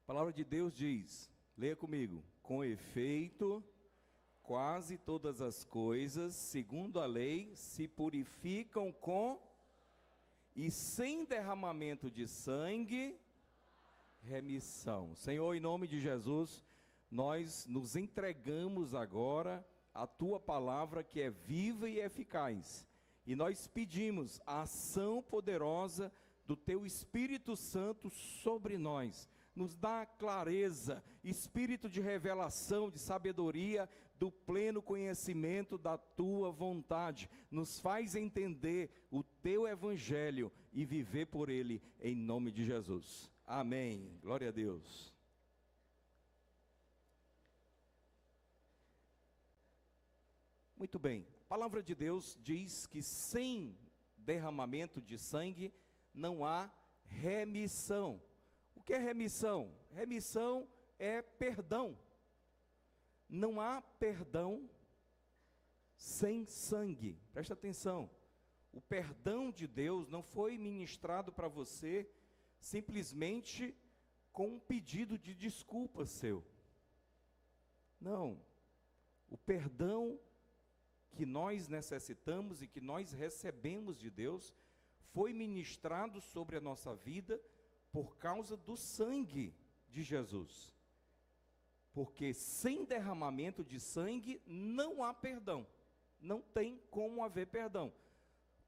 palavra de Deus diz, leia comigo: com efeito, quase todas as coisas, segundo a lei, se purificam com e sem derramamento de sangue, remissão. Senhor, em nome de Jesus, nós nos entregamos agora à tua palavra que é viva e eficaz. E nós pedimos a ação poderosa do teu Espírito Santo sobre nós. Nos dá clareza, espírito de revelação, de sabedoria, do pleno conhecimento da tua vontade. Nos faz entender o teu evangelho e viver por ele, em nome de Jesus. Amém. Glória a Deus. Muito bem. A palavra de Deus diz que sem derramamento de sangue não há remissão. O que é remissão? Remissão é perdão. Não há perdão sem sangue. Presta atenção. O perdão de Deus não foi ministrado para você simplesmente com um pedido de desculpa seu. Não. O perdão que nós necessitamos e que nós recebemos de Deus foi ministrado sobre a nossa vida por causa do sangue de Jesus. Porque sem derramamento de sangue não há perdão. Não tem como haver perdão.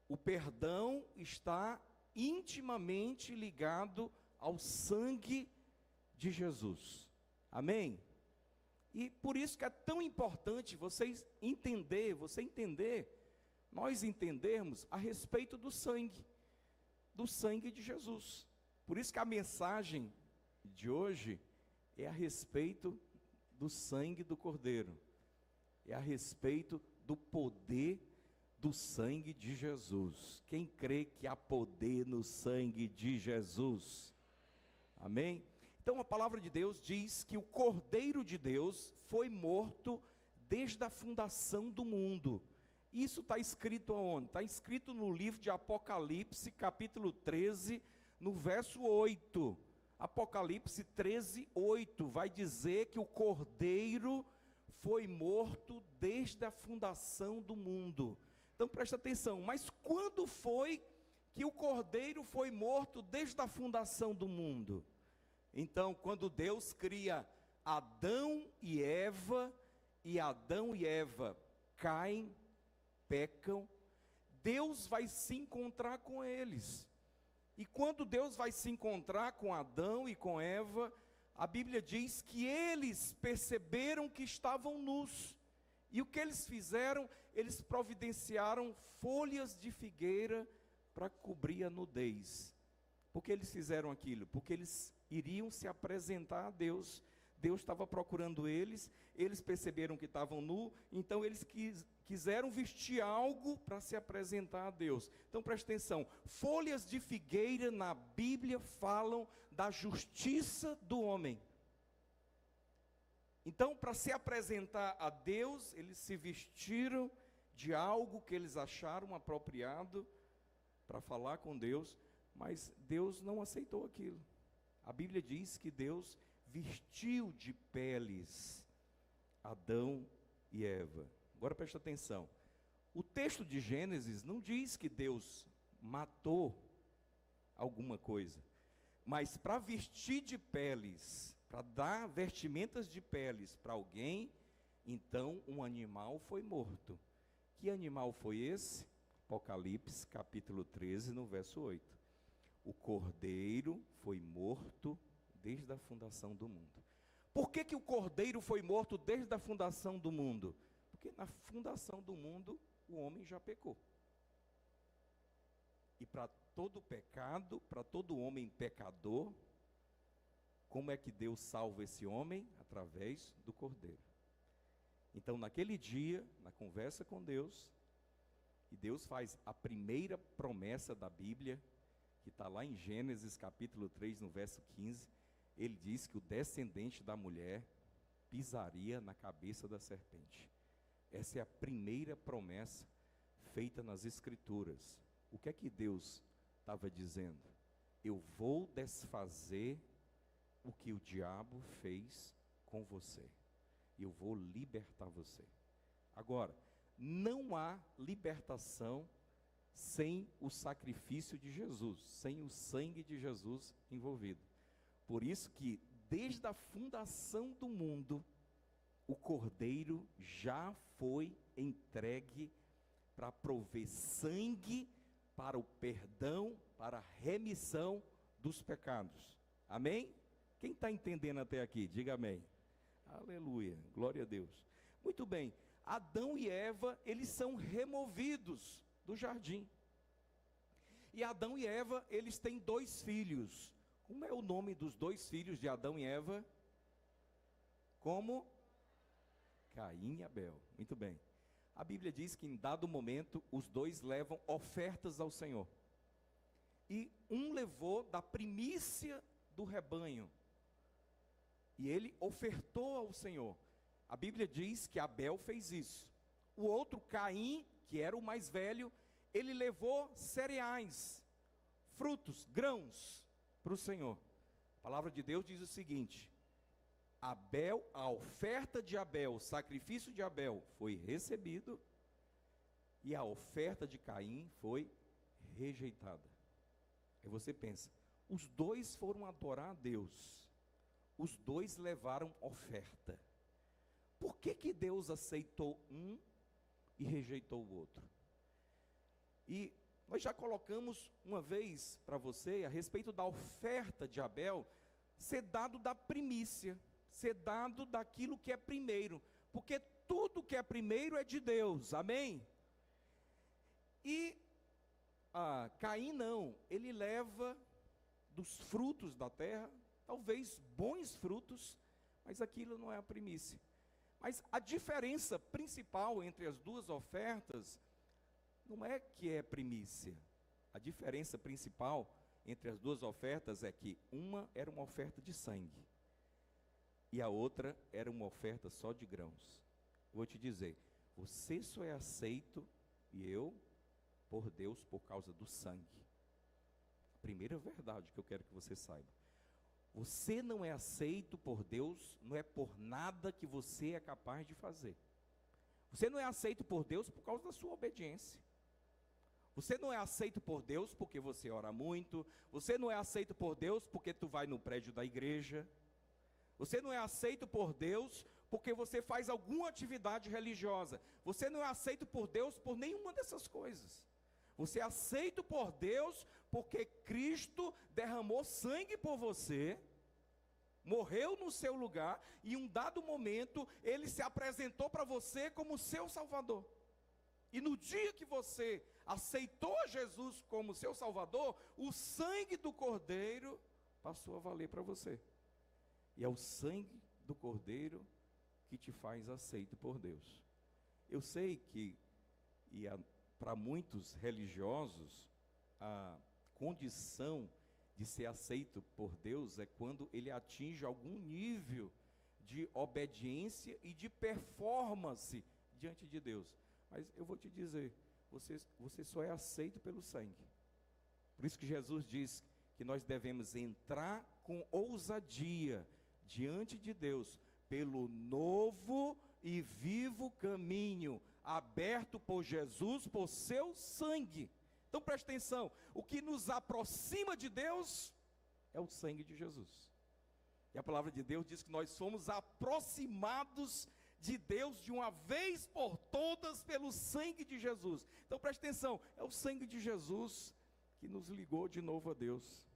O perdão está intimamente ligado ao sangue de Jesus. Amém? E por isso que é tão importante você entender, nós entendermos a respeito do sangue de Jesus. Por isso que a mensagem de hoje é a respeito do sangue do Cordeiro, é a respeito do poder do sangue de Jesus. Quem crê que há poder no sangue de Jesus? Amém? Então a palavra de Deus diz que o Cordeiro de Deus foi morto desde a fundação do mundo. Isso está escrito aonde? Está escrito no livro de Apocalipse, capítulo 13, no verso 8. Apocalipse 13, 8, vai dizer que o Cordeiro foi morto desde a fundação do mundo. Então presta atenção, mas quando foi que o Cordeiro foi morto desde a fundação do mundo? Então, quando Deus cria Adão e Eva caem, pecam, Deus vai se encontrar com eles. E quando Deus vai se encontrar com Adão e com Eva, a Bíblia diz que eles perceberam que estavam nus. E o que eles fizeram? Eles providenciaram folhas de figueira para cobrir a nudez. Por que eles fizeram aquilo? Porque eles iriam se apresentar a Deus. Deus estava procurando eles perceberam que estavam nus, então eles quiseram vestir algo para se apresentar a Deus. Então preste atenção, folhas de figueira na Bíblia falam da justiça do homem. Então, para se apresentar a Deus, eles se vestiram de algo que eles acharam apropriado para falar com Deus, mas Deus não aceitou aquilo. A Bíblia diz que Deus vestiu de peles Adão e Eva. Agora presta atenção, o texto de Gênesis não diz que Deus matou alguma coisa, mas para vestir de peles, para dar vestimentas de peles para alguém, então um animal foi morto. Que animal foi esse? Apocalipse capítulo 13, no verso 8. O Cordeiro foi morto desde a fundação do mundo. Por que o Cordeiro foi morto desde a fundação do mundo? Porque na fundação do mundo o homem já pecou. E para todo pecado, para todo homem pecador, como é que Deus salva esse homem? Através do Cordeiro. Então naquele dia, na conversa com Deus, e Deus faz a primeira promessa da Bíblia, que está lá em Gênesis capítulo 3, no verso 15, ele diz que o descendente da mulher pisaria na cabeça da serpente. Essa é a primeira promessa feita nas Escrituras. O que é que Deus estava dizendo? Eu vou desfazer o que o diabo fez com você. E eu vou libertar você. Agora, não há libertação sem o sacrifício de Jesus, sem o sangue de Jesus envolvido. Por isso que, desde a fundação do mundo, o Cordeiro já foi entregue para prover sangue para o perdão, para a remissão dos pecados. Amém? Quem está entendendo até aqui? Diga amém. Aleluia, glória a Deus. Muito bem, Adão e Eva, eles são removidos do jardim. E Adão e Eva, eles têm 2 filhos. Como é o nome dos 2 filhos de Adão e Eva? Como? Caim e Abel. Muito bem. A Bíblia diz que em dado momento, os 2 levam ofertas ao Senhor. E um levou da primícia do rebanho. E ele ofertou ao Senhor. A Bíblia diz que Abel fez isso. O outro, Caim, que era o mais velho, ele levou cereais, frutos, grãos para o Senhor. A palavra de Deus diz o seguinte: Abel, a oferta de Abel, o sacrifício de Abel foi recebido e a oferta de Caim foi rejeitada. Aí você pensa, os 2 foram adorar a Deus, os 2 levaram oferta. Por que Deus aceitou um e rejeitou o outro? E nós já colocamos uma vez para você a respeito da oferta de Abel ser dado da primícia, ser dado daquilo que é primeiro, porque tudo que é primeiro é de Deus, amém? E Caim não, ele leva dos frutos da terra, talvez bons frutos, mas aquilo não é a primícia. Mas a diferença principal entre as 2 ofertas não é que é primícia. A diferença principal entre as 2 ofertas é que uma era uma oferta de sangue e a outra era uma oferta só de grãos. Vou te dizer, você só é aceito, e eu, por Deus, por causa do sangue. A primeira verdade que eu quero que você saiba. Você não é aceito por Deus, não é por nada que você é capaz de fazer. Você não é aceito por Deus por causa da sua obediência. Você não é aceito por Deus porque você ora muito. Você não é aceito por Deus porque tu vai no prédio da igreja. Você não é aceito por Deus porque você faz alguma atividade religiosa. Você não é aceito por Deus por nenhuma dessas coisas. Você é aceito por Deus porque Cristo derramou sangue por você, morreu no seu lugar, e em um dado momento Ele se apresentou para você como seu Salvador. E no dia que você aceitou Jesus como seu Salvador, o sangue do Cordeiro passou a valer para você. E é o sangue do Cordeiro que te faz aceito por Deus. Eu sei que, para muitos religiosos, a condição de ser aceito por Deus é quando ele atinge algum nível de obediência e de performance diante de Deus. Mas eu vou te dizer, você só é aceito pelo sangue. Por isso que Jesus diz que nós devemos entrar com ousadia diante de Deus, pelo novo e vivo caminho, aberto por Jesus, por seu sangue. Então preste atenção, o que nos aproxima de Deus é o sangue de Jesus. E a palavra de Deus diz que nós somos aproximados de Deus de uma vez por todas pelo sangue de Jesus. Então preste atenção, é o sangue de Jesus que nos ligou de novo a Deus.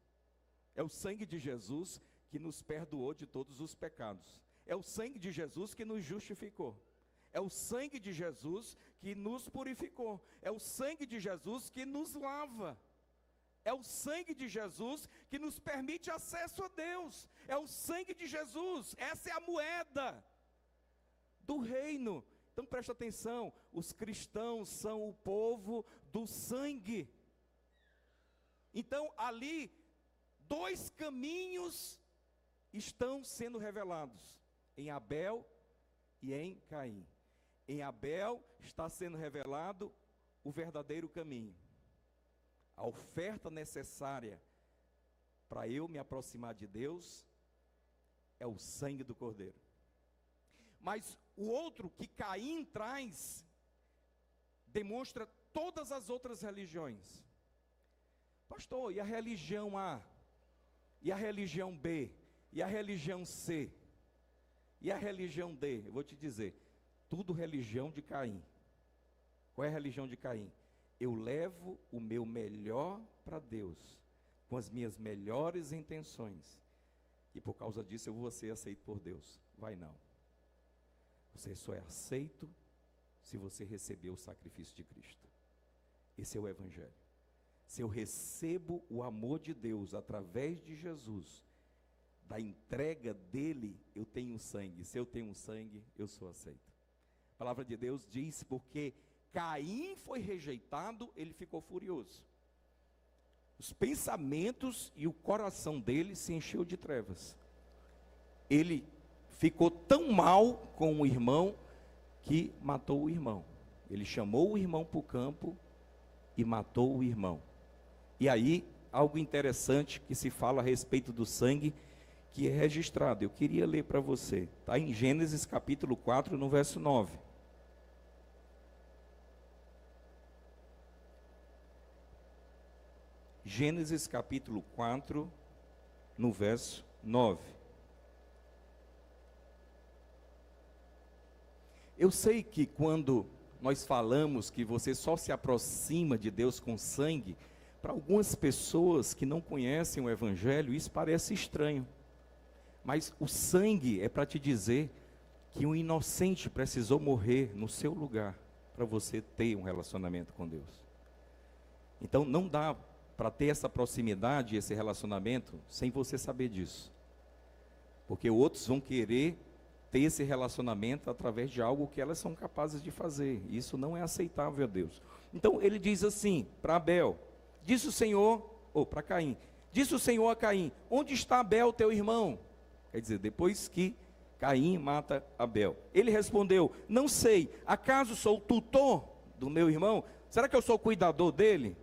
É o sangue de Jesus que nos perdoou de todos os pecados. É o sangue de Jesus que nos justificou. É o sangue de Jesus que nos purificou. É o sangue de Jesus que nos lava. É o sangue de Jesus que nos permite acesso a Deus. É o sangue de Jesus. Essa é a moeda do reino. Então presta atenção, os cristãos são o povo do sangue. Então ali, 2 caminhos estão sendo revelados, em Abel e em Caim. Em Abel está sendo revelado o verdadeiro caminho, a oferta necessária para eu me aproximar de Deus é o sangue do Cordeiro. Mas o outro que Caim traz, demonstra todas as outras religiões. Pastor, e a religião A? E a religião B? E a religião C? E a religião D? Eu vou te dizer, tudo religião de Caim. Qual é a religião de Caim? Eu levo o meu melhor para Deus, com as minhas melhores intenções, e por causa disso eu vou ser aceito por Deus. Vai não. Você só é aceito se você receber o sacrifício de Cristo. Esse é o Evangelho. Se eu recebo o amor de Deus através de Jesus, da entrega dele, eu tenho sangue. Se eu tenho sangue, eu sou aceito. A palavra de Deus diz, porque Caim foi rejeitado, ele ficou furioso. Os pensamentos e o coração dele se encheu de trevas. Ele ficou tão mal com o irmão que matou o irmão. Ele chamou o irmão para o campo e matou o irmão. E aí, algo interessante que se fala a respeito do sangue, que é registrado. Eu queria ler para você. Está em Gênesis capítulo 4, no verso 9. Gênesis capítulo 4, no verso 9. Eu sei que quando nós falamos que você só se aproxima de Deus com sangue, para algumas pessoas que não conhecem o Evangelho, isso parece estranho. Mas o sangue é para te dizer que um inocente precisou morrer no seu lugar, para você ter um relacionamento com Deus. Então não dá para ter essa proximidade, esse relacionamento, sem você saber disso. Porque outros vão querer ter esse relacionamento através de algo que elas são capazes de fazer. Isso não é aceitável a Deus. Então ele diz assim, para Abel, disse o Senhor, para Caim, disse o Senhor a Caim, onde está Abel teu irmão? Quer dizer, depois que Caim mata Abel. Ele respondeu, não sei, acaso sou tutor do meu irmão? Será que eu sou cuidador dele?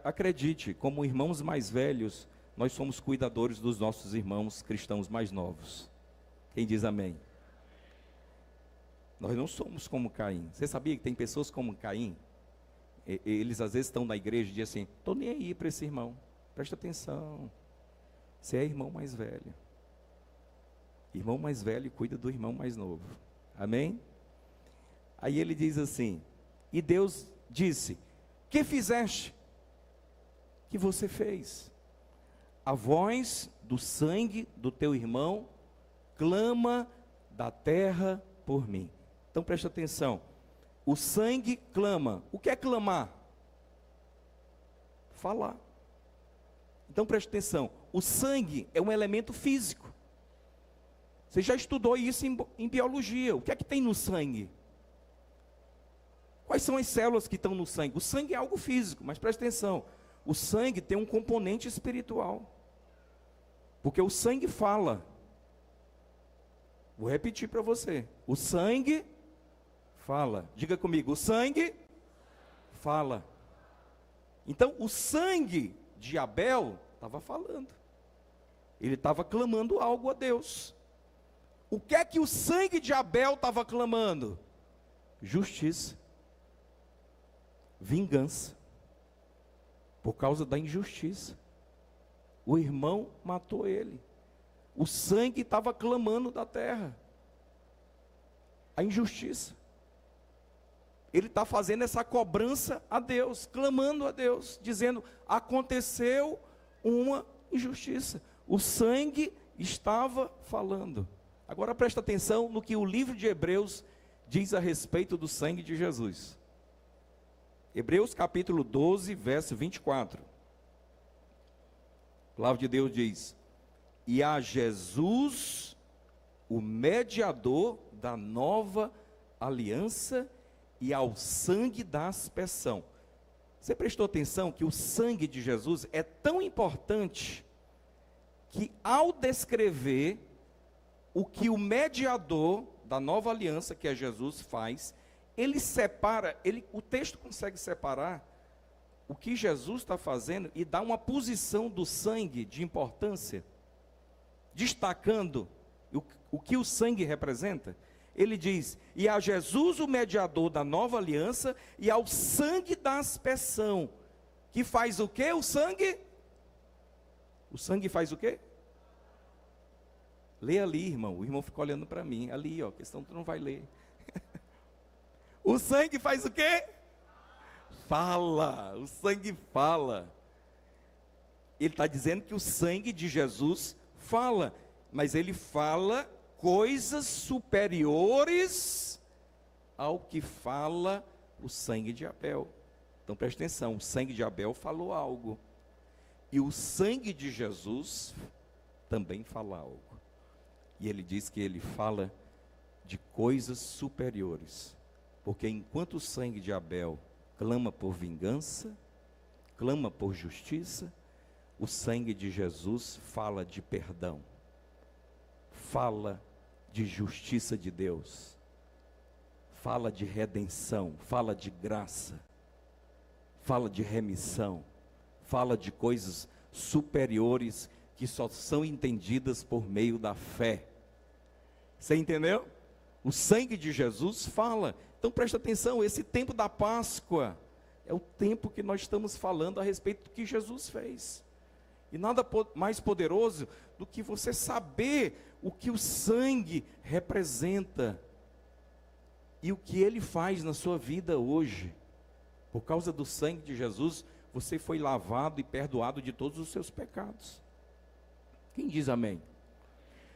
Acredite, como irmãos mais velhos, nós somos cuidadores dos nossos irmãos cristãos mais novos. Quem diz amém? Nós não somos como Caim. Você sabia que tem pessoas como Caim? Eles às vezes estão na igreja e dizem assim, estou nem aí para esse irmão, presta atenção, você é irmão mais velho. Irmão mais velho cuida do irmão mais novo. Amém? Aí ele diz assim, e Deus disse, que fizeste? Que você fez? A voz do sangue do teu irmão clama da terra por mim. Então presta atenção, o sangue clama. O que é clamar? Falar. Então presta atenção, o sangue é um elemento físico. Você já estudou isso em biologia. O que é que tem no sangue? Quais são as células que estão no sangue? O sangue é algo físico, mas presta atenção, o sangue tem um componente espiritual. Porque o sangue fala. Vou repetir para você. O sangue fala. Diga comigo, o sangue fala. Então, o sangue de Abel estava falando. Ele estava clamando algo a Deus. O que é que o sangue de Abel estava clamando? Justiça. Vingança. Por causa da injustiça. O irmão matou ele. O sangue estava clamando da terra. A injustiça. Ele está fazendo essa cobrança a Deus, clamando a Deus, dizendo, aconteceu uma injustiça. O sangue estava falando. Agora presta atenção no que o livro de Hebreus diz a respeito do sangue de Jesus. Hebreus capítulo 12, verso 24. A palavra de Deus diz, e a Jesus, o mediador da nova aliança, e ao sangue da aspersão. Você prestou atenção que o sangue de Jesus é tão importante, que ao descrever o que o mediador da nova aliança, que é Jesus, faz, ele separa, o texto consegue separar o que Jesus está fazendo e dá uma posição do sangue de importância. destacando o que o sangue representa, ele diz: e a Jesus, o mediador da nova aliança, e ao sangue da aspersão, que faz o quê? O sangue? O sangue faz o quê? Lê ali, irmão. O irmão fica olhando para mim. Ali, ó, questão tu não vai ler. O sangue faz o quê? Fala. O sangue fala. Ele está dizendo que o sangue de Jesus fala, mas ele fala coisas superiores ao que fala o sangue de Abel. Então preste atenção, o sangue de Abel falou algo, e o sangue de Jesus também fala algo. E ele diz que ele fala de coisas superiores, porque enquanto o sangue de Abel clama por vingança, clama por justiça, o sangue de Jesus fala de perdão, fala de justiça de Deus, fala de redenção, fala de graça, fala de remissão, fala de coisas superiores que só são entendidas por meio da fé. Você entendeu? O sangue de Jesus fala. Então presta atenção, esse tempo da Páscoa é o tempo que nós estamos falando a respeito do que Jesus fez. E nada mais poderoso do que você saber o que o sangue representa e o que ele faz na sua vida hoje. Por causa do sangue de Jesus, você foi lavado e perdoado de todos os seus pecados. Quem diz amém?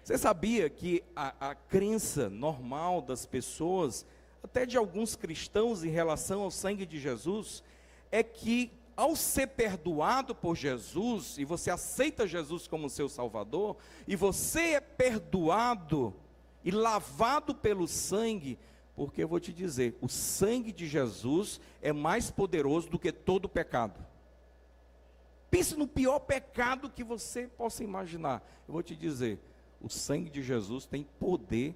Você sabia que a crença normal das pessoas, até de alguns cristãos em relação ao sangue de Jesus, é que ao ser perdoado por Jesus, e você aceita Jesus como seu Salvador, e você é perdoado e lavado pelo sangue, porque eu vou te dizer, o sangue de Jesus é mais poderoso do que todo pecado. Pense no pior pecado que você possa imaginar. Eu vou te dizer, o sangue de Jesus tem poder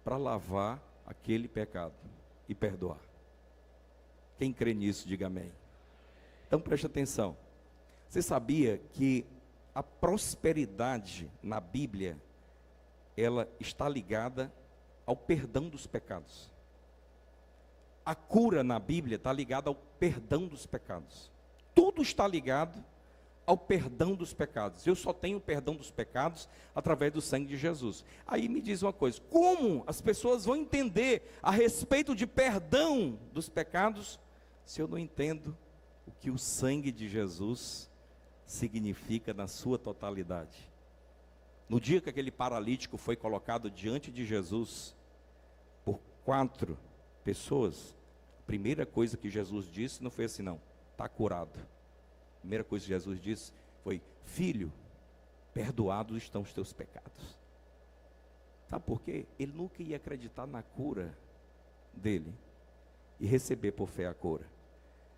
para lavar aquele pecado e perdoar. Quem crê nisso, diga amém. Então preste atenção, você sabia que a prosperidade na Bíblia, ela está ligada ao perdão dos pecados. A cura na Bíblia está ligada ao perdão dos pecados. Tudo está ligado ao perdão dos pecados. Eu só tenho o perdão dos pecados através do sangue de Jesus. Aí me diz uma coisa, como as pessoas vão entender a respeito de perdão dos pecados, se eu não entendo o que o sangue de Jesus significa na sua totalidade? No dia que aquele paralítico foi colocado diante de Jesus, por 4 pessoas, a primeira coisa que Jesus disse não foi assim, não, está curado. A primeira coisa que Jesus disse foi: filho, perdoados estão os teus pecados. Sabe por quê? Ele nunca ia acreditar na cura dele e receber por fé a cura,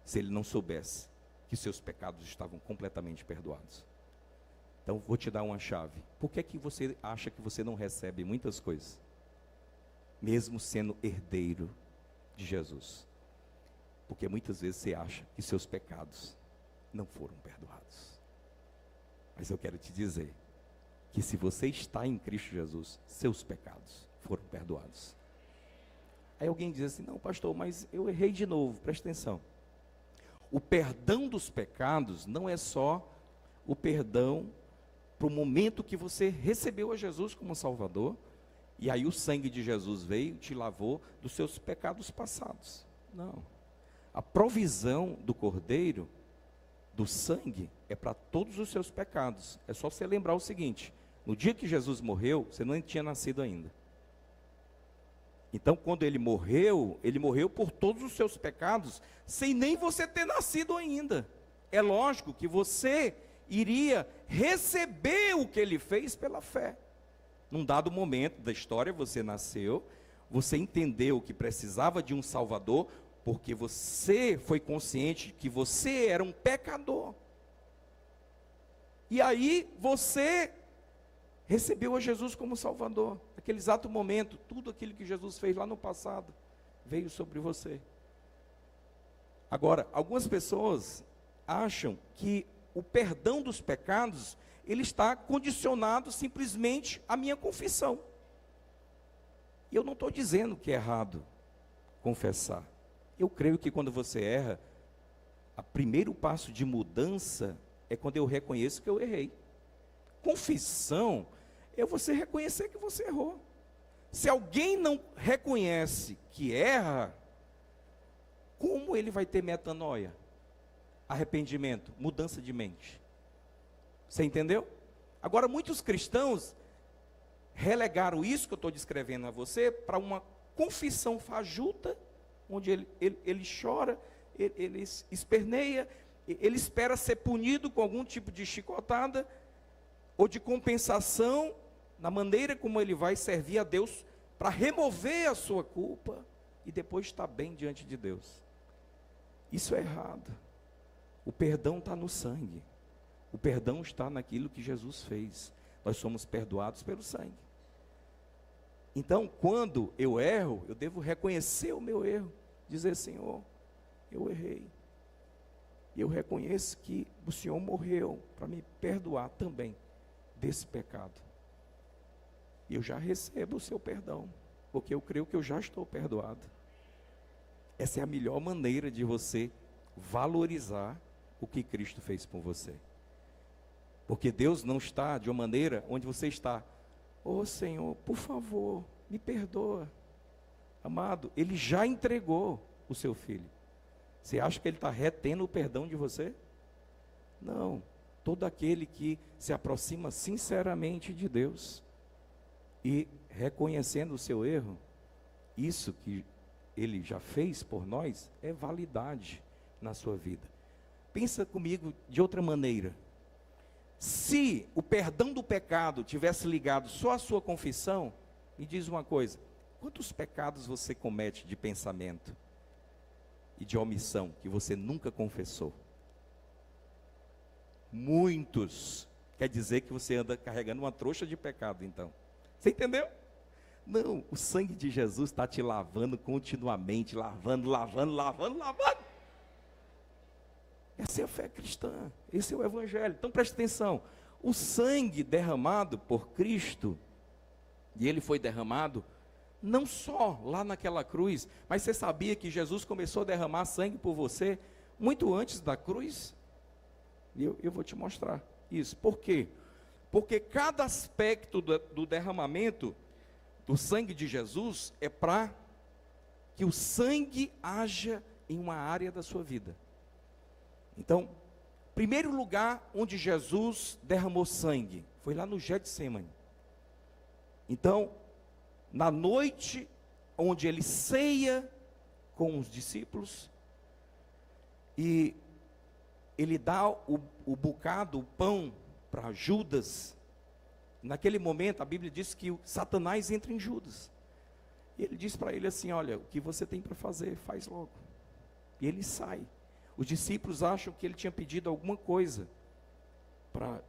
se ele não soubesse que seus pecados estavam completamente perdoados. Então vou te dar uma chave. Por que é que você acha que você não recebe muitas coisas, mesmo sendo herdeiro de Jesus? Porque muitas vezes você acha que seus pecados não foram perdoados. Mas eu quero te dizer que se você está em Cristo Jesus, seus pecados foram perdoados. Aí alguém diz assim: não, pastor, mas eu errei de novo. Presta atenção. O perdão dos pecados não é só o perdão para o momento que você recebeu a Jesus como Salvador, e aí o sangue de Jesus veio e te lavou dos seus pecados passados. Não. A provisão do Cordeiro, do sangue, é para todos os seus pecados. É só você lembrar o seguinte: no dia que Jesus morreu, você não tinha nascido ainda. Então, quando ele morreu por todos os seus pecados, sem nem você ter nascido ainda. É lógico que você iria receber o que ele fez pela fé. Num dado momento da história, você nasceu, você entendeu que precisava de um Salvador, porque você foi consciente que você era um pecador. E aí você recebeu a Jesus como Salvador. Naquele exato momento, tudo aquilo que Jesus fez lá no passado veio sobre você. Agora, algumas pessoas acham que o perdão dos pecados ele está condicionado simplesmente à minha confissão. E eu não estou dizendo que é errado confessar. Eu creio que quando você erra, o primeiro passo de mudança é quando eu reconheço que eu errei. Confissão é você reconhecer que você errou. Se alguém não reconhece que erra, como ele vai ter metanoia? Arrependimento, mudança de mente. Você entendeu? Agora, muitos cristãos relegaram isso que eu estou descrevendo a você para uma confissão fajuta, onde ele chora, ele esperneia, ele espera ser punido com algum tipo de chicotada, ou de compensação, na maneira como ele vai servir a Deus, para remover a sua culpa, e depois estar bem diante de Deus. Isso é errado. O perdão está no sangue. O perdão está naquilo que Jesus fez. Nós somos perdoados pelo sangue. Então, quando eu erro, eu devo reconhecer o meu erro. Dizer, Senhor, eu errei. Eu reconheço que o Senhor morreu para me perdoar também desse pecado. E eu já recebo o seu perdão, porque eu creio que eu já estou perdoado. Essa é a melhor maneira de você valorizar o que Cristo fez por você. Porque Deus não está de uma maneira onde você está, oh Senhor, por favor, me perdoa. Amado, Ele já entregou o seu filho. Você acha que Ele está retendo o perdão de você? Não. Todo aquele que se aproxima sinceramente de Deus e reconhecendo o seu erro, isso que Ele já fez por nós, é validade na sua vida. Pensa comigo de outra maneira. Se o perdão do pecado tivesse ligado só à sua confissão, me diz uma coisa, quantos pecados você comete de pensamento e de omissão que você nunca confessou? Muitos. Quer dizer que você anda carregando uma trouxa de pecado, então. Você entendeu? Não, o sangue de Jesus está te lavando continuamente, lavando. Essa é a fé cristã, esse é o evangelho. Então preste atenção, o sangue derramado por Cristo, e ele foi derramado não só lá naquela cruz, mas você sabia que Jesus começou a derramar sangue por você muito antes da cruz? E eu vou te mostrar isso. Por quê? Porque cada aspecto do derramamento do sangue de Jesus é para que o sangue haja em uma área da sua vida. Então, primeiro lugar onde Jesus derramou sangue foi lá no Getsemane. Então, na noite onde ele ceia com os discípulos e ele dá o bocado, o pão para Judas. Naquele momento a Bíblia diz que Satanás entra em Judas. E ele diz para ele assim, olha, o que você tem para fazer, faz logo. E ele sai. Os discípulos acham que ele tinha pedido alguma coisa para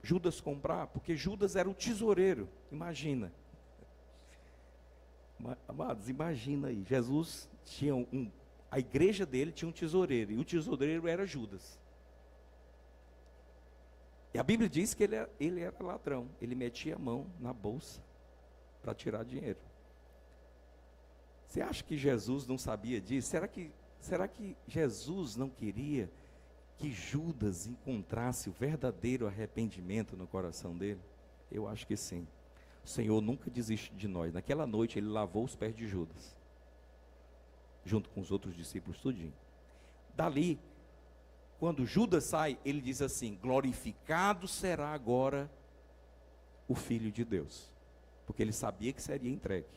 Judas comprar, porque Judas era o tesoureiro, imagina. Amados, imagina aí, Jesus tinha a igreja dele tinha um tesoureiro, e o tesoureiro era Judas. E a Bíblia diz que ele era ladrão, ele metia a mão na bolsa para tirar dinheiro. Você acha que Jesus não sabia disso? Será que Jesus não queria que Judas encontrasse o verdadeiro arrependimento no coração dele? Eu acho que sim. O Senhor nunca desiste de nós. Naquela noite ele lavou os pés de Judas, junto com os outros discípulos tudinho. Dali, quando Judas sai, ele diz assim, glorificado será agora o Filho de Deus, porque ele sabia que seria entregue.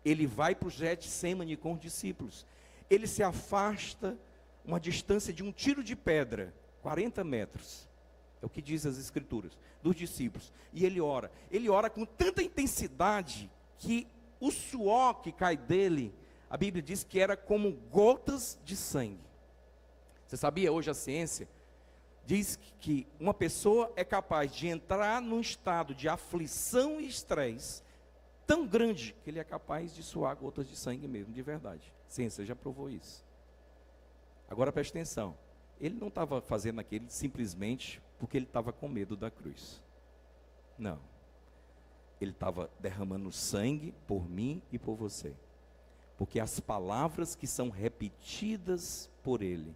Ele vai para o Getsemane com os discípulos, ele se afasta uma distância de um tiro de pedra, 40 metros, é o que diz as escrituras, dos discípulos, e ele ora com tanta intensidade, que o suor que cai dele, a Bíblia diz que era como gotas de sangue. Você sabia, hoje a ciência diz que uma pessoa é capaz de entrar num estado de aflição e estresse tão grande que ele é capaz de suar gotas de sangue mesmo, de verdade. A ciência já provou isso. Agora preste atenção, ele não estava fazendo aquilo simplesmente porque ele estava com medo da cruz. Não. Ele estava derramando sangue por mim e por você. Porque as palavras que são repetidas por ele,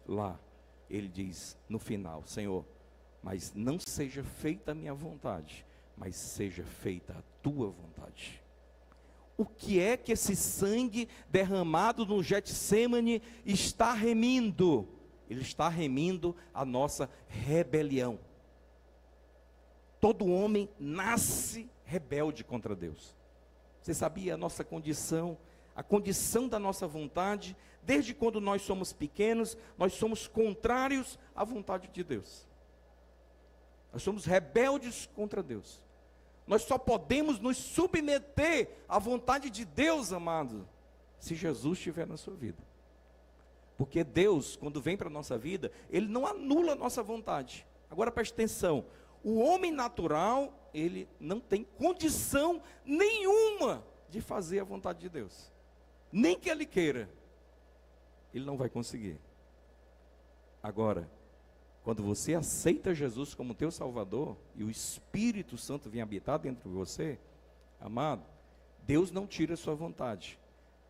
lá, ele diz no final: Senhor, mas não seja feita a minha vontade, mas seja feita a tua vontade. O que é que esse sangue derramado no Getsêmani está remindo? Ele está remindo a nossa rebelião. Todo homem nasce rebelde contra Deus. Você sabia a nossa condição, a condição da nossa vontade? Desde quando nós somos pequenos, nós somos contrários à vontade de Deus. Nós somos rebeldes contra Deus. Nós só podemos nos submeter à vontade de Deus, amado, se Jesus estiver na sua vida. Porque Deus, quando vem para a nossa vida, Ele não anula a nossa vontade. Agora preste atenção, o homem natural, ele não tem condição nenhuma de fazer a vontade de Deus. Nem que ele queira, ele não vai conseguir. Agora, quando você aceita Jesus como teu Salvador, e o Espírito Santo vem habitar dentro de você, amado, Deus não tira a sua vontade,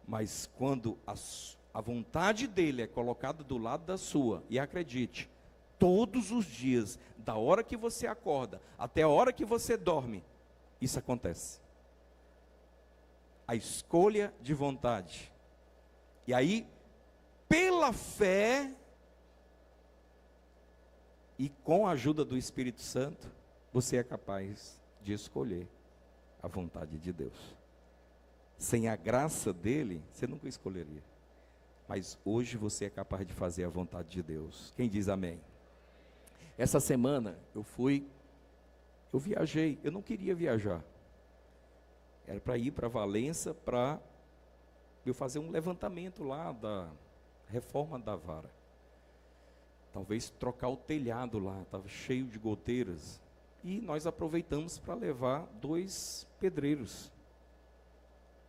mas quando a vontade dele é colocada do lado da sua, e acredite, todos os dias, da hora que você acorda, até a hora que você dorme, isso acontece. A escolha de vontade. E aí, pela fé, e com a ajuda do Espírito Santo, você é capaz de escolher a vontade de Deus. Sem a graça dele, você nunca escolheria. Mas hoje você é capaz de fazer a vontade de Deus. Quem diz amém? Essa semana eu viajei, eu não queria viajar. Era para ir para Valença, para eu fazer um levantamento lá da reforma da vara. Talvez trocar o telhado lá, estava cheio de goteiras. E nós aproveitamos para levar 2 pedreiros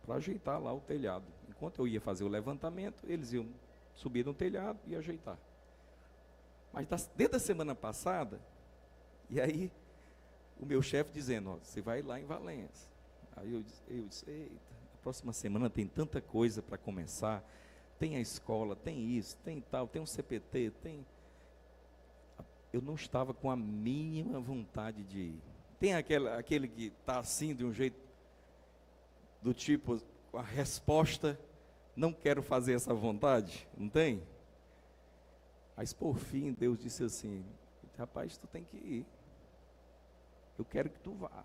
para ajeitar lá o telhado. Enquanto eu ia fazer o levantamento, eles iam subir no telhado e ajeitar. Mas desde a semana passada, e aí o meu chefe dizendo, ó, você vai lá em Valença. Aí eu disse, eita, a próxima semana tem tanta coisa para começar. Tem a escola, tem isso, tem tal, tem um CPT, tem... Eu não estava com a mínima vontade de ir. Tem aquele que está assim, de um jeito, do tipo, a resposta, não quero fazer essa vontade, não tem? Mas por fim, Deus disse assim, rapaz, tu tem que ir. Eu quero que tu vá.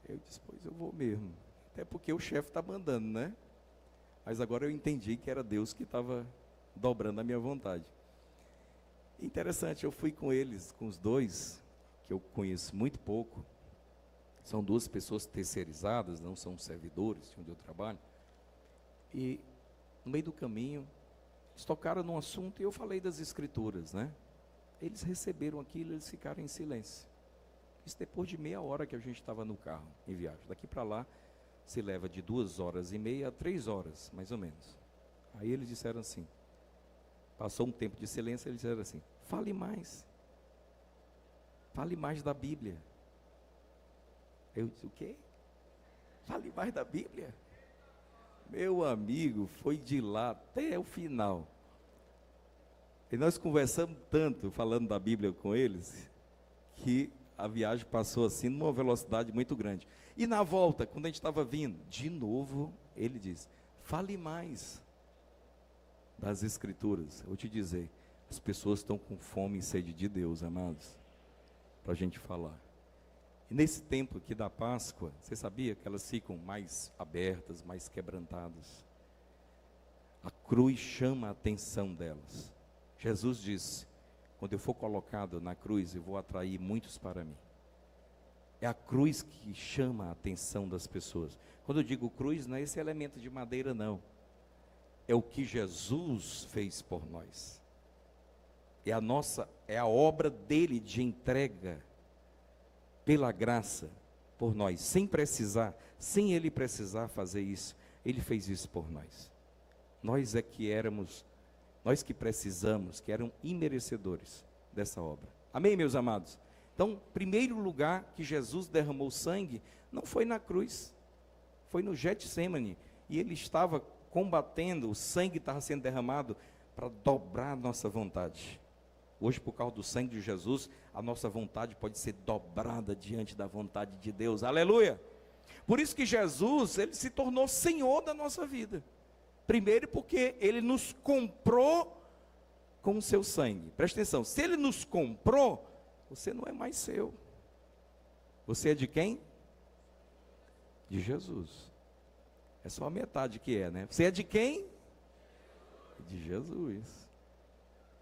Eu disse, pois eu vou mesmo. Até porque o chefe está mandando, né? Mas agora eu entendi que era Deus que estava dobrando a minha vontade. Interessante, eu fui com eles, com os 2, que eu conheço muito pouco. São 2 pessoas terceirizadas, não são servidores onde eu trabalho. E no meio do caminho, eles tocaram num assunto e eu falei das escrituras, né? Eles receberam aquilo, eles ficaram em silêncio. Isso depois de meia hora que a gente estava no carro, em viagem. Daqui para lá, se leva de 2h30 a 3 horas, mais ou menos. Aí eles disseram assim, passou um tempo de silêncio, eles disseram assim, fale mais da Bíblia. Eu disse, o quê? Fale mais da Bíblia? Meu amigo, foi de lá até o final. E nós conversamos tanto, falando da Bíblia com eles, que a viagem passou assim, numa velocidade muito grande. E na volta, quando a gente estava vindo, de novo, ele disse, fale mais das Escrituras. Eu vou te dizer, as pessoas estão com fome e sede de Deus, amados, para a gente falar. E nesse tempo aqui da Páscoa, você sabia que elas ficam mais abertas, mais quebrantadas? A cruz chama a atenção delas. Jesus disse, quando eu for colocado na cruz, eu vou atrair muitos para mim. É a cruz que chama a atenção das pessoas. Quando eu digo cruz, não é esse elemento de madeira, não. É o que Jesus fez por nós. É a obra dele de entrega, pela graça, por nós, sem ele precisar fazer isso, ele fez isso por nós. Nós é que éramos Nós que precisamos, que eram imerecedores dessa obra. Amém, meus amados? Então, primeiro lugar que Jesus derramou sangue, não foi na cruz, foi no Getsêmani. E ele estava combatendo, o sangue estava sendo derramado para dobrar a nossa vontade. Hoje, por causa do sangue de Jesus, a nossa vontade pode ser dobrada diante da vontade de Deus. Aleluia! Por isso que Jesus, ele se tornou Senhor da nossa vida. Primeiro porque ele nos comprou com o seu sangue. Presta atenção, se ele nos comprou, você não é mais seu. Você é de quem? De Jesus. É só a metade que é, né? Você é de quem? De Jesus.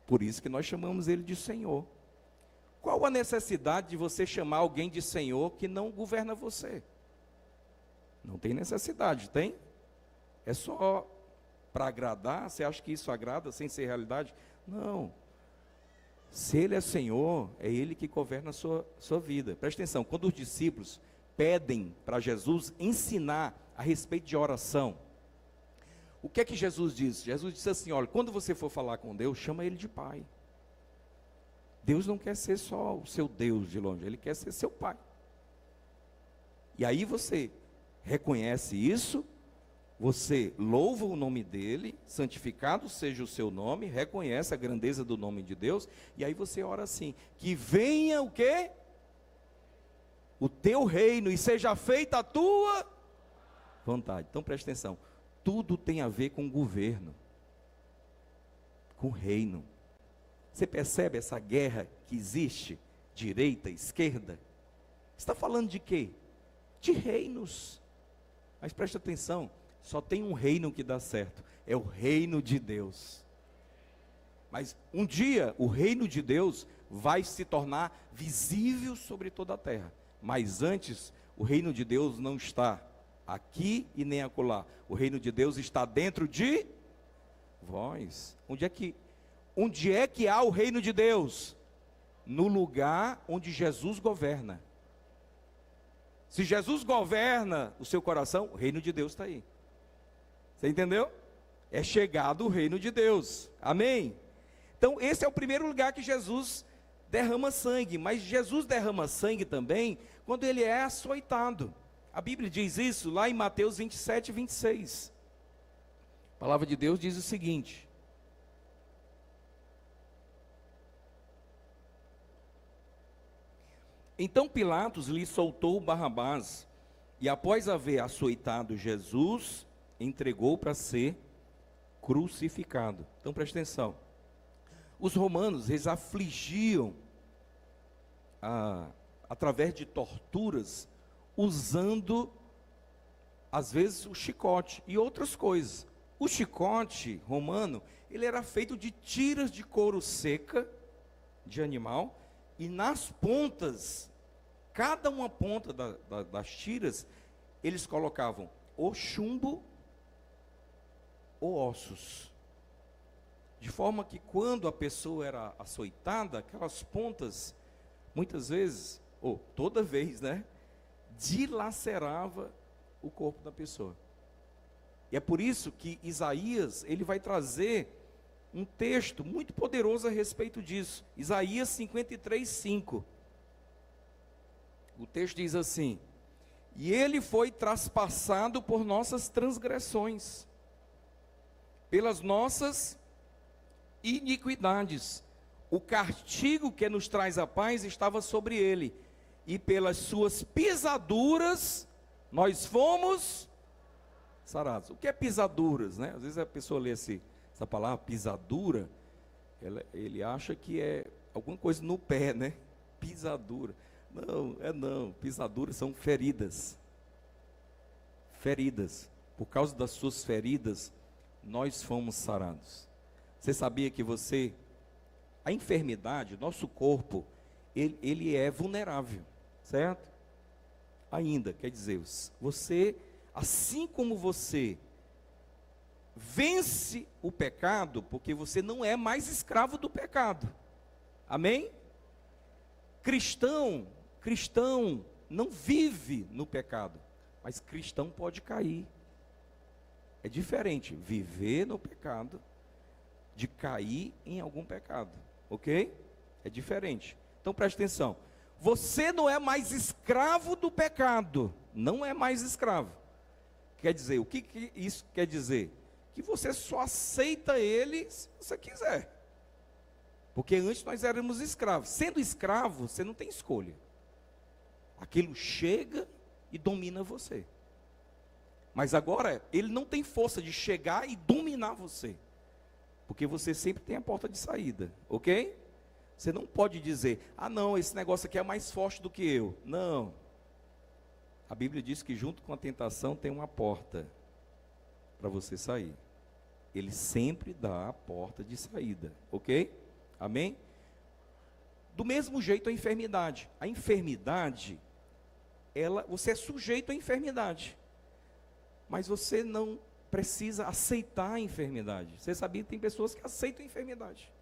Por isso que nós chamamos ele de Senhor. Qual a necessidade de você chamar alguém de Senhor que não governa você? Não tem necessidade, tem? É só para agradar? Você acha que isso agrada sem ser realidade? Não. Se ele é Senhor, é ele que governa a sua vida. Presta atenção, quando os discípulos pedem para Jesus ensinar a respeito de oração, o que é que Jesus diz? Jesus disse assim, olha, quando você for falar com Deus, chama ele de Pai. Deus não quer ser só o seu Deus de longe, ele quer ser seu Pai. E aí você reconhece isso, você louva o nome dele, santificado seja o seu nome, reconhece a grandeza do nome de Deus, e aí você ora assim, que venha o quê? O teu reino, e seja feita a tua vontade. Então presta atenção, tudo tem a ver com governo, com reino. Você percebe essa guerra que existe, direita, esquerda? Está falando de quê? De reinos. Mas preste atenção, só tem um reino que dá certo, é o reino de Deus. Mas um dia o reino de Deus vai se tornar visível sobre toda a terra. Mas antes, o reino de Deus não está aqui e nem acolá. O reino de Deus está dentro de vós. Onde é que há o reino de Deus? No lugar onde Jesus governa. Se Jesus governa o seu coração, o reino de Deus está aí. Você entendeu? É chegado o reino de Deus. Amém? Então esse é o primeiro lugar que Jesus derrama sangue. Mas Jesus derrama sangue também quando ele é açoitado. A Bíblia diz isso lá em Mateus 27, 26. A palavra de Deus diz o seguinte: então Pilatos lhe soltou Barrabás, e após haver açoitado Jesus, entregou para ser crucificado. Então presta atenção, os romanos, eles afligiam, através de torturas, usando, às vezes, o chicote e outras coisas. O chicote romano, ele era feito de tiras de couro seca, de animal, e nas pontas, cada uma ponta das tiras, eles colocavam ou chumbo ou ossos. De forma que quando a pessoa era açoitada, aquelas pontas, muitas vezes, ou toda vez, né, dilacerava o corpo da pessoa. E é por isso que Isaías, ele vai trazer um texto muito poderoso a respeito disso. Isaías 53, 5. O texto diz assim: e ele foi traspassado por nossas transgressões, pelas nossas iniquidades. O castigo que nos traz a paz estava sobre ele, e pelas suas pisaduras nós fomos sarados. O que é pisaduras, né? Às vezes a pessoa lê essa palavra pisadura, ele acha que é alguma coisa no pé, né? Pisadura. Não, pisaduras são feridas. Feridas. Por causa das suas feridas, nós fomos sarados. Você sabia que a enfermidade, nosso corpo, ele é vulnerável, certo? Ainda, quer dizer, você, assim como você vence o pecado, porque você não é mais escravo do pecado, amém? Cristão não vive no pecado, mas cristão pode cair. É diferente viver no pecado de cair em algum pecado, ok? É diferente. Então preste atenção. Você não é mais escravo do pecado. Não é mais escravo. Quer dizer, o que isso quer dizer? Que você só aceita ele se você quiser. Porque antes nós éramos escravos. Sendo escravo, você não tem escolha. Aquilo chega e domina você. Mas agora, ele não tem força de chegar e dominar você. Porque você sempre tem a porta de saída, ok? Você não pode dizer, ah não, esse negócio aqui é mais forte do que eu. Não. A Bíblia diz que junto com a tentação tem uma porta para você sair. Ele sempre dá a porta de saída, ok? Amém? Do mesmo jeito a enfermidade. A enfermidade, você é sujeito à enfermidade. Mas você não precisa aceitar a enfermidade. Você sabia que tem pessoas que aceitam a enfermidade.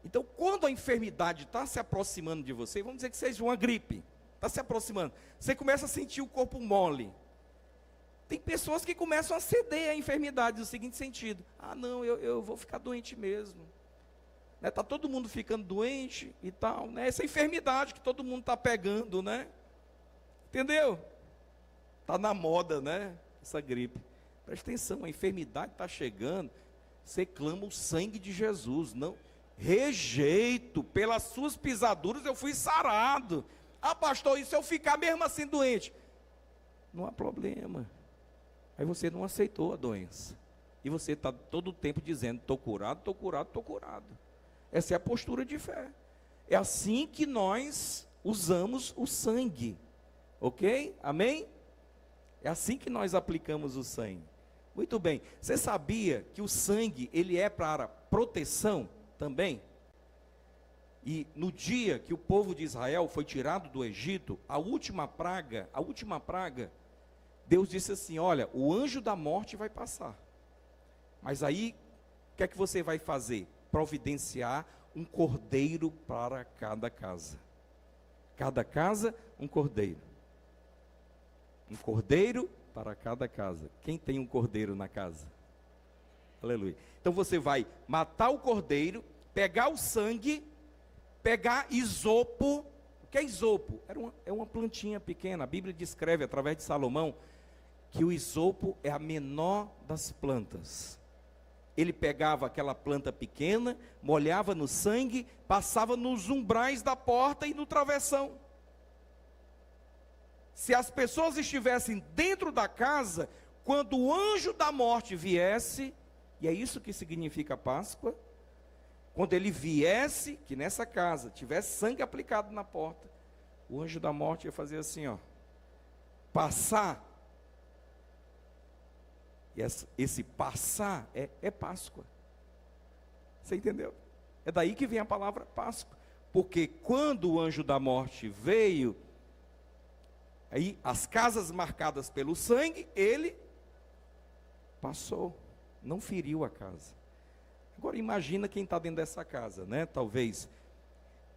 Então, quando a enfermidade está se aproximando de você, vamos dizer que seja uma gripe, está se aproximando, você começa a sentir o corpo mole. Tem pessoas que começam a ceder à enfermidade no seguinte sentido: ah não, eu vou ficar doente mesmo. Está todo mundo ficando doente e tal, né? Essa enfermidade que todo mundo está pegando, né? Entendeu? Está na moda, né? Essa gripe. Presta atenção, a enfermidade está chegando, você clama o sangue de Jesus. Não, rejeito, pelas suas pisaduras eu fui sarado. Ah pastor, e se eu ficar mesmo assim doente? Não há problema. Aí você não aceitou a doença. E você está todo o tempo dizendo, estou curado, estou curado, estou curado. Essa é a postura de fé. É assim que nós usamos o sangue. Ok? Amém? É assim que nós aplicamos o sangue. Muito bem. Você sabia que o sangue, ele é para proteção também? E no dia que o povo de Israel foi tirado do Egito, a última praga, Deus disse assim, olha, o anjo da morte vai passar. Mas aí, o que é que você vai fazer? Providenciar um cordeiro para cada casa. Cada casa, um cordeiro. Um cordeiro para cada casa. Quem tem um cordeiro na casa? Aleluia. Então você vai matar o cordeiro, pegar o sangue, pegar isopo. O que é isopo? É uma plantinha pequena. A Bíblia descreve, através de Salomão, que o isopo é a menor das plantas. Ele pegava aquela planta pequena, molhava no sangue, passava nos umbrais da porta e no travessão. Se as pessoas estivessem dentro da casa, quando o anjo da morte viesse, e é isso que significa Páscoa, quando ele viesse, que nessa casa tivesse sangue aplicado na porta, o anjo da morte ia fazer assim, ó, passar. E esse passar é Páscoa. Você entendeu? É daí que vem a palavra Páscoa. Porque quando o anjo da morte veio, aí as casas marcadas pelo sangue, ele passou, não feriu a casa. Agora imagina quem está dentro dessa casa, né? Talvez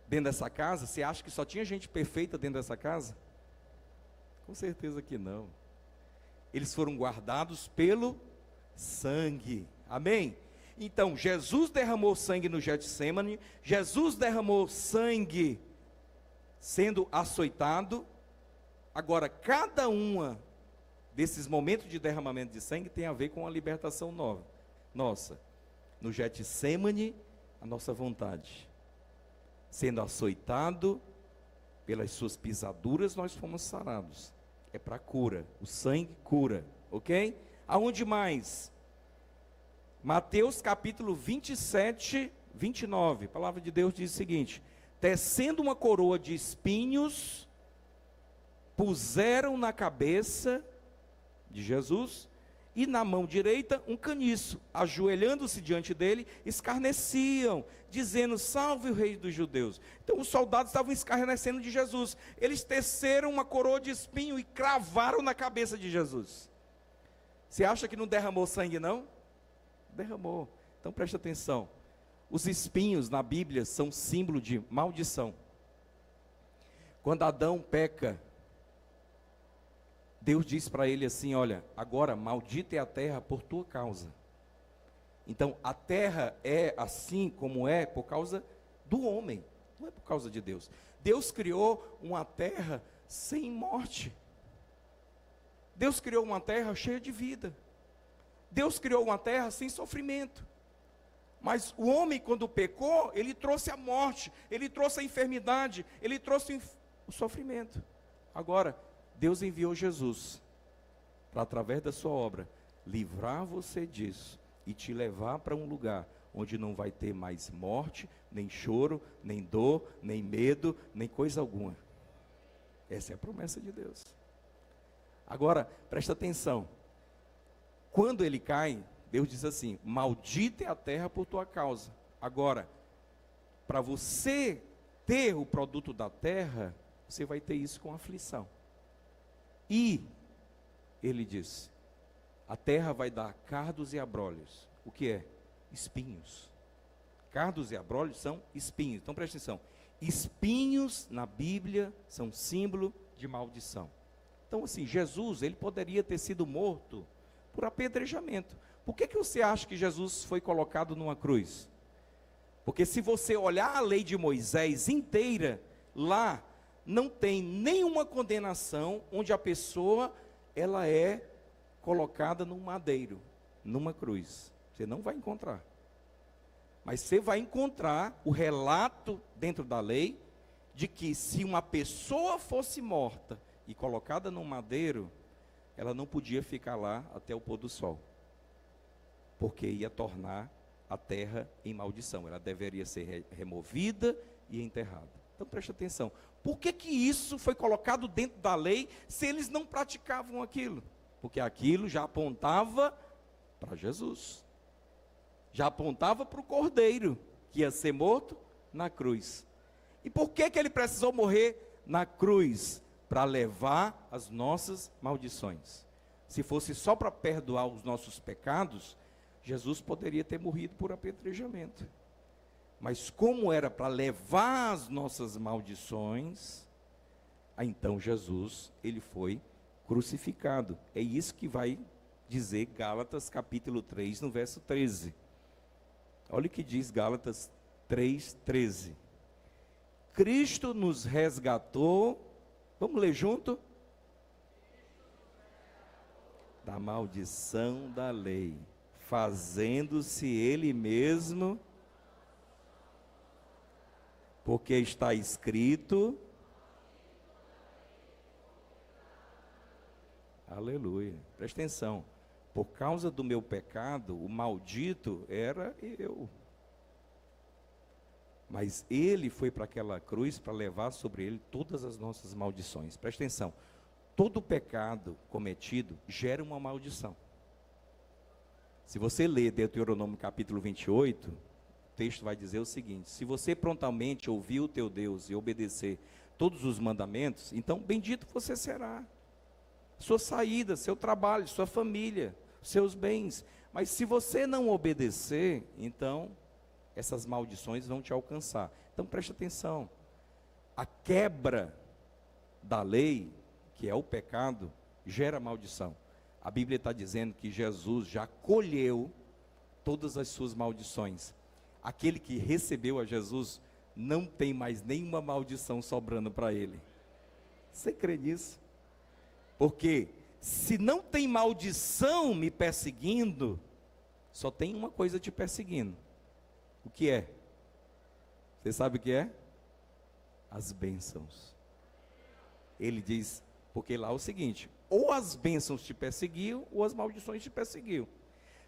dentro dessa casa, você acha que só tinha gente perfeita dentro dessa casa? Com certeza que não. Eles foram guardados pelo sangue, amém? Então, Jesus derramou sangue no Getsêmani, Jesus derramou sangue sendo açoitado. Agora, cada uma desses momentos de derramamento de sangue tem a ver com a libertação nova, nossa. No Getsêmani, a nossa vontade. Sendo açoitado, pelas suas pisaduras nós fomos sarados. É para cura, o sangue cura, ok? Aonde mais? Mateus capítulo 27, 29, a palavra de Deus diz o seguinte: tecendo uma coroa de espinhos, puseram na cabeça de Jesus, e na mão direita um caniço, ajoelhando-se diante dele, escarneciam, dizendo, salve o rei dos judeus. Então os soldados estavam escarnecendo de Jesus, eles teceram uma coroa de espinho e cravaram na cabeça de Jesus. Você acha que não derramou sangue não? Derramou. Então preste atenção, os espinhos na Bíblia são símbolo de maldição. Quando Adão peca, Deus diz para ele assim, olha, agora maldita é a terra por tua causa. Então, a terra é assim como é por causa do homem, não é por causa de Deus. Deus criou uma terra sem morte. Deus criou uma terra cheia de vida. Deus criou uma terra sem sofrimento. Mas o homem, quando pecou, ele trouxe a morte, ele trouxe a enfermidade, ele trouxe o sofrimento. Agora, Deus enviou Jesus para, através da sua obra, livrar você disso e te levar para um lugar onde não vai ter mais morte, nem choro, nem dor, nem medo, nem coisa alguma. Essa é a promessa de Deus. Agora, presta atenção. Quando ele cai, Deus diz assim: maldita é a terra por tua causa. Agora, para você ter o produto da terra, você vai ter isso com aflição. E, ele diz, a terra vai dar cardos e abrolhos. O que é? Espinhos. Cardos e abrolhos são espinhos. Então presta atenção. Espinhos na Bíblia são símbolo de maldição. Então assim, Jesus, ele poderia ter sido morto por apedrejamento. Por que você acha que Jesus foi colocado numa cruz? Porque se você olhar a lei de Moisés inteira, lá não tem nenhuma condenação onde a pessoa, ela é colocada num madeiro, numa cruz. Você não vai encontrar. Mas você vai encontrar o relato dentro da lei de que se uma pessoa fosse morta e colocada num madeiro, ela não podia ficar lá até o pôr do sol, porque ia tornar a terra em maldição. Ela deveria ser removida e enterrada. Então preste atenção. Por que isso foi colocado dentro da lei se eles não praticavam aquilo? Porque aquilo já apontava para Jesus. Já apontava para o Cordeiro, que ia ser morto na cruz. E por que ele precisou morrer na cruz? Para levar as nossas maldições. Se fosse só para perdoar os nossos pecados, Jesus poderia ter morrido por apedrejamento. Mas como era para levar as nossas maldições, então Jesus, ele foi crucificado. É isso que vai dizer Gálatas capítulo 3, no verso 13. Olha o que diz Gálatas 3:13. Cristo nos resgatou, vamos ler junto? Da maldição da lei, fazendo-se ele mesmo, porque está escrito, aleluia, presta atenção, por causa do meu pecado, o maldito era eu. Mas ele foi para aquela cruz para levar sobre ele todas as nossas maldições. Presta atenção, todo pecado cometido gera uma maldição. Se você ler Deuteronômio capítulo 28, o texto vai dizer o seguinte: se você prontamente ouvir o teu Deus e obedecer todos os mandamentos, então bendito você será. Sua saída, seu trabalho, sua família, seus bens. Mas se você não obedecer, então essas maldições vão te alcançar. Então preste atenção. A quebra da lei, que é o pecado, gera maldição. A Bíblia está dizendo que Jesus já colheu todas as suas maldições. Aquele que recebeu a Jesus não tem mais nenhuma maldição sobrando para ele. Você crê nisso? Porque se não tem maldição me perseguindo, só tem uma coisa te perseguindo. O que é? Você sabe o que é? As bênçãos. Ele diz, porque lá é o seguinte: ou as bênçãos te perseguiam, ou as maldições te perseguiam.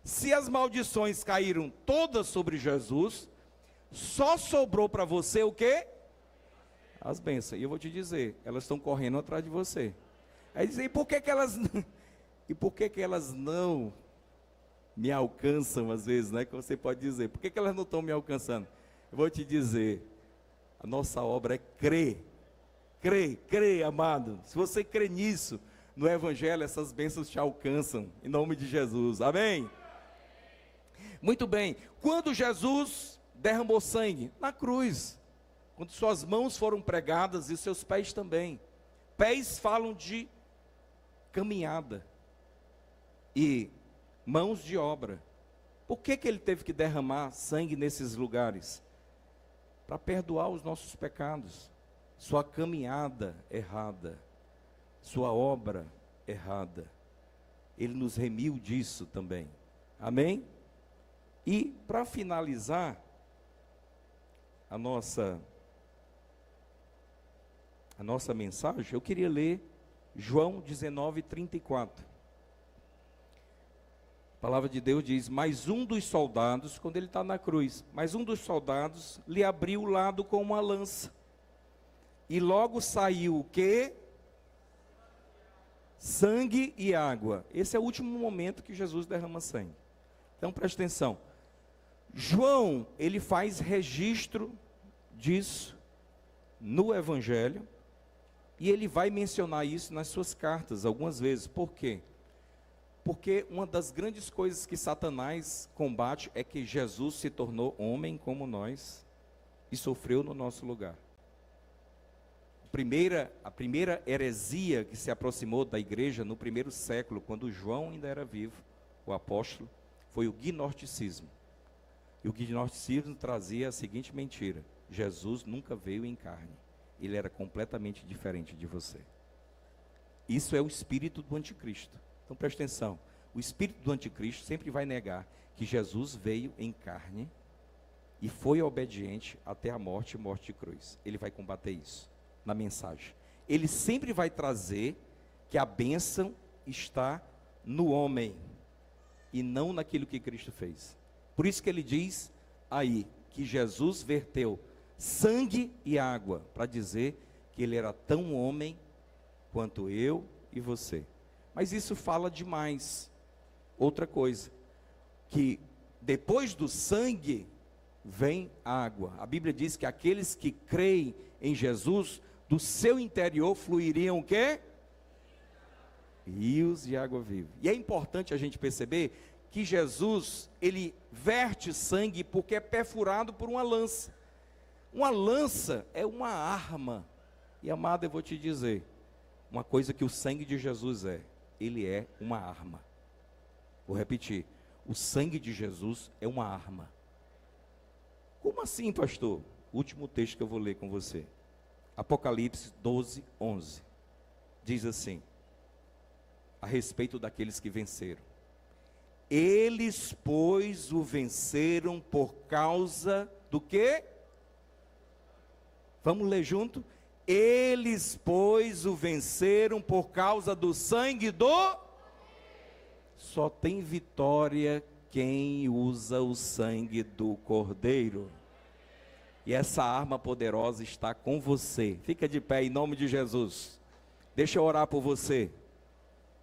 Se as maldições caíram todas sobre Jesus, só sobrou para você o quê? As bênçãos. E eu vou te dizer, elas estão correndo atrás de você. Aí dizem, e por que elas não me alcançam às vezes, né? Que você pode dizer, por que elas não estão me alcançando? Eu vou te dizer, a nossa obra é crer. Crê, amado. Se você crê nisso, no Evangelho, essas bênçãos te alcançam, em nome de Jesus, amém? Muito bem, quando Jesus derramou sangue? Na cruz, quando suas mãos foram pregadas e seus pés também. Pés falam de caminhada e mãos de obra. Por que ele teve que derramar sangue nesses lugares? Para perdoar os nossos pecados, sua caminhada errada, sua obra errada. Ele nos remiu disso também. Amém? E para finalizar a nossa mensagem, eu queria ler João 19:34. A palavra de Deus diz: mas um dos soldados, quando ele está na cruz, mas um dos soldados lhe abriu o lado com uma lança. E logo saiu o quê? Sangue e água. Esse é o último momento que Jesus derrama sangue. Então preste atenção. João, ele faz registro disso no Evangelho. E ele vai mencionar isso nas suas cartas algumas vezes. Por quê? Porque uma das grandes coisas que Satanás combate é que Jesus se tornou homem como nós e sofreu no nosso lugar. A primeira heresia que se aproximou da igreja no primeiro século, quando João ainda era vivo, o apóstolo, foi o gnosticismo. E o gnosticismo trazia a seguinte mentira: Jesus nunca veio em carne, ele era completamente diferente de você. Isso é o espírito do anticristo. Então preste atenção, o espírito do anticristo sempre vai negar que Jesus veio em carne e foi obediente até a morte e morte de cruz. Ele vai combater isso na mensagem. Ele sempre vai trazer que a bênção está no homem e não naquilo que Cristo fez. Por isso que ele diz aí que Jesus verteu sangue e água, para dizer que ele era tão homem quanto eu e você. Mas isso fala demais. Outra coisa, que depois do sangue vem água. A Bíblia diz que aqueles que creem em Jesus, do seu interior fluiriam o quê? Rios de água viva. E é importante a gente perceber que Jesus, ele verte sangue porque é perfurado por uma lança. Uma lança é uma arma. E amado, eu vou te dizer, uma coisa que o sangue de Jesus é, ele é uma arma. Vou repetir, o sangue de Jesus é uma arma. Como assim, pastor? Último texto que eu vou ler com você. Apocalipse 12:11. Diz assim, a respeito daqueles que venceram. Eles, pois, o venceram por causa do quê? Vamos ler junto? Eles, pois, o venceram por causa do sangue do... Só tem vitória quem usa o sangue do Cordeiro. E essa arma poderosa está com você. Fica de pé em nome de Jesus. Deixa eu orar por você.